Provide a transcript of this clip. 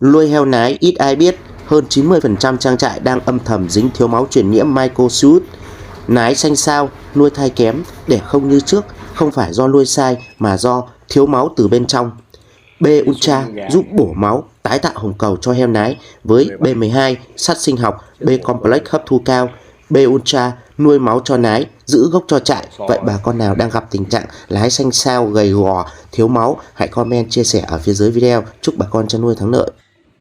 Nuôi heo nái ít ai biết, hơn 90% trang trại đang âm thầm dính thiếu máu truyền nhiễm mycosius. Nái xanh xao, nuôi thai kém, đẻ không như trước, không phải do nuôi sai mà do thiếu máu từ bên trong. B Ultra giúp bổ máu, tái tạo hồng cầu cho heo nái với B12, sắt sinh học, B Complex hấp thu cao. B Ultra nuôi máu cho nái, giữ gốc cho trại. Vậy bà con nào đang gặp tình trạng lái xanh xao, gầy gò, thiếu máu, hãy comment chia sẻ ở phía dưới video. Chúc bà con chăn nuôi thắng lợi.